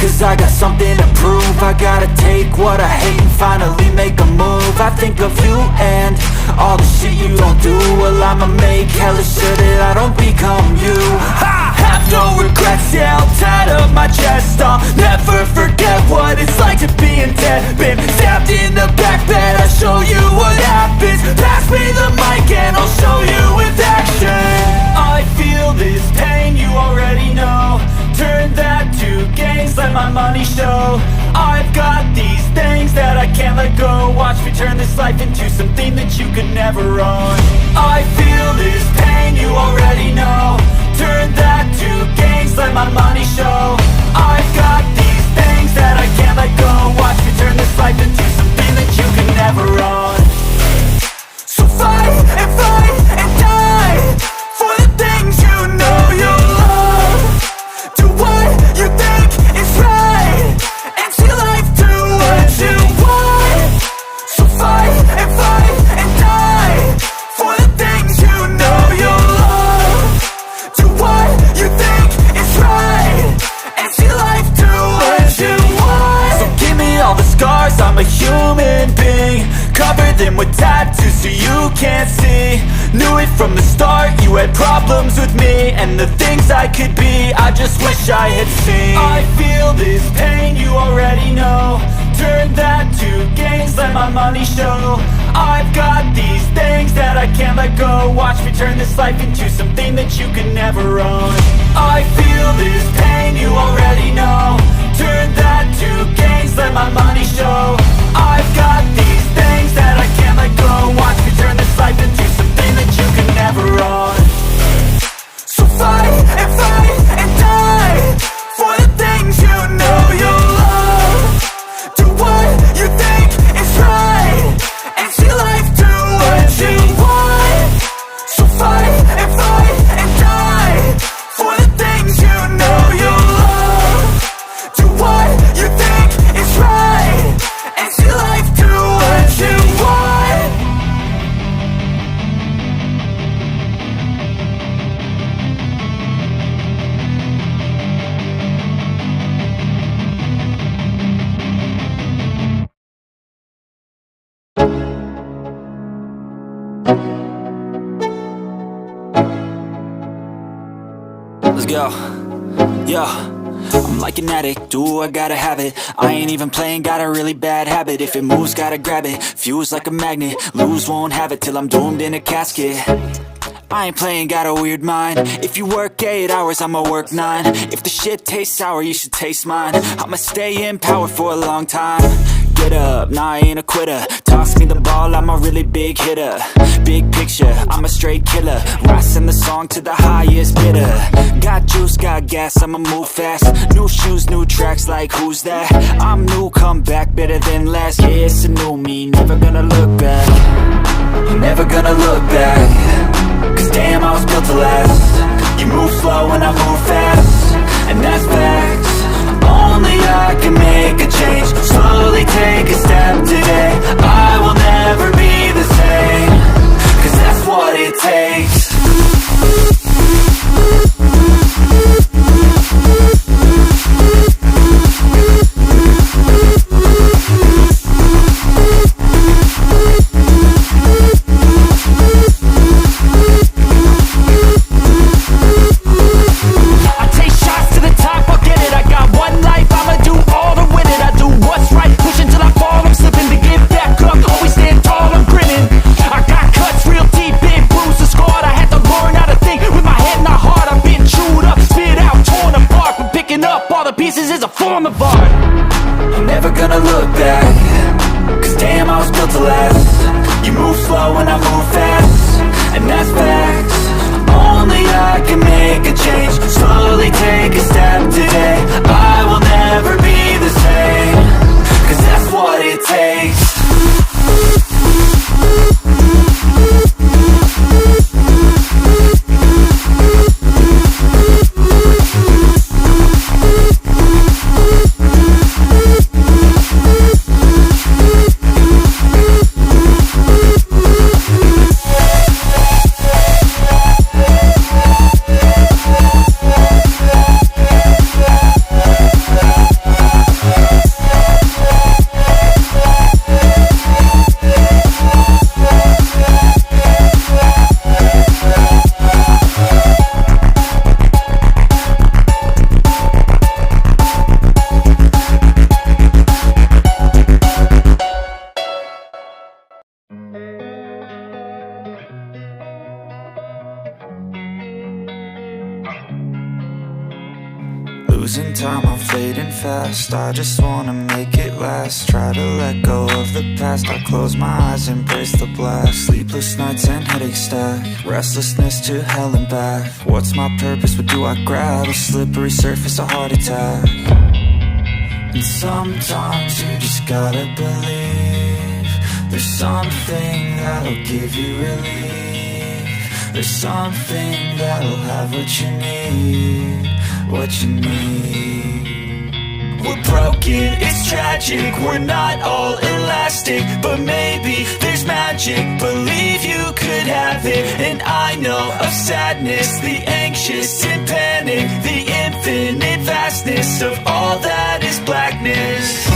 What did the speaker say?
cause I got something to prove. I gotta take what I hate and finally make a move. I think of you and all the shit you don't do. Well, I'ma make hella sure that I don't become you. I have no regrets, yeah, I'll tie up my chest. I'll never forget what it's like to be in debt. Been stabbed in the back bed, I'll show you what happens. Pass me the mic and I'll show you with action. I feel this pain, you already know. Turn that to gains, let my money show. I've got these things that I can't let go. Watch me turn this life into something that you could never own. I feel this pain, you already know. Turn that to gains, let my money show. I've got these things that I can't let go. Watch me turn this life into something that you can never own. So fight and die for the things you know you love. Do what you think is right and see life do what you want. So fight and die for the things you know you love. Do what you think is right and see life do what you want. So give me all the scars, I'm a human being. Cover them with tattoos so you can't see. Knew it from the start, you had problems with me and the things I could be, I just wish I had seen. I feel this pain, you already know. Turn that to gains, let my money show. I've got these things that I can't let go. Watch me turn this life into something that you can never own. I feel this pain, you already know. Turn that to gains, let my money show. I've got these things that I can't let go. Watch me turn this life into something that you can never own. So fight and die for the things you know you love. Do what you think is right and see life do what you want. So fight and die for the things you know you love. Do what you think is right and see life do what you want. Let's go. Yo, I'm like an addict, do I gotta have it. I ain't even playing, got a really bad habit. If it moves, gotta grab it, fuse like a magnet. Lose, won't have it till I'm doomed in a casket. I ain't playing, got a weird mind. If you work 8 hours, I'ma work 9. If the shit tastes sour, you should taste mine. I'ma stay in power for a long time. Get up, nah, I ain't a quitter. Toss me the ball, I'm a really big hitter. Big picture, I'm a straight killer. Rising the song to the highest bidder. Got juice, got gas, I'ma move fast. New shoes, new tracks, like who's that? I'm new, come back, better than last. Yeah, it's a new me, never gonna look back. Never gonna look back. Cause damn, I was built to last. You move slow and I move fast, and that's facts. Only I can make a change. Slowly take a step today. I will never be the same, cause that's what it takes. Is a form of art. I'm never gonna look back. Cause damn, I was built to last. You move slow and I move fast, and that's facts. Only I can make a change. Slowly take a step today. I will never be the same, cause that's what it takes. fast. I just wanna make it last. Try to let go of the past. I close my eyes, embrace the blast. Sleepless nights and headache stack. Restlessness to hell and back. What's my purpose? What do I grab? A slippery surface, a heart attack. And sometimes you just gotta believe there's something that'll give you relief. There's something that'll have what you need, what you need. We're broken, it's tragic, we're not all elastic, but maybe there's magic. Believe you could have it, and I know of sadness, the anxious and panic, the infinite vastness of all that is blackness.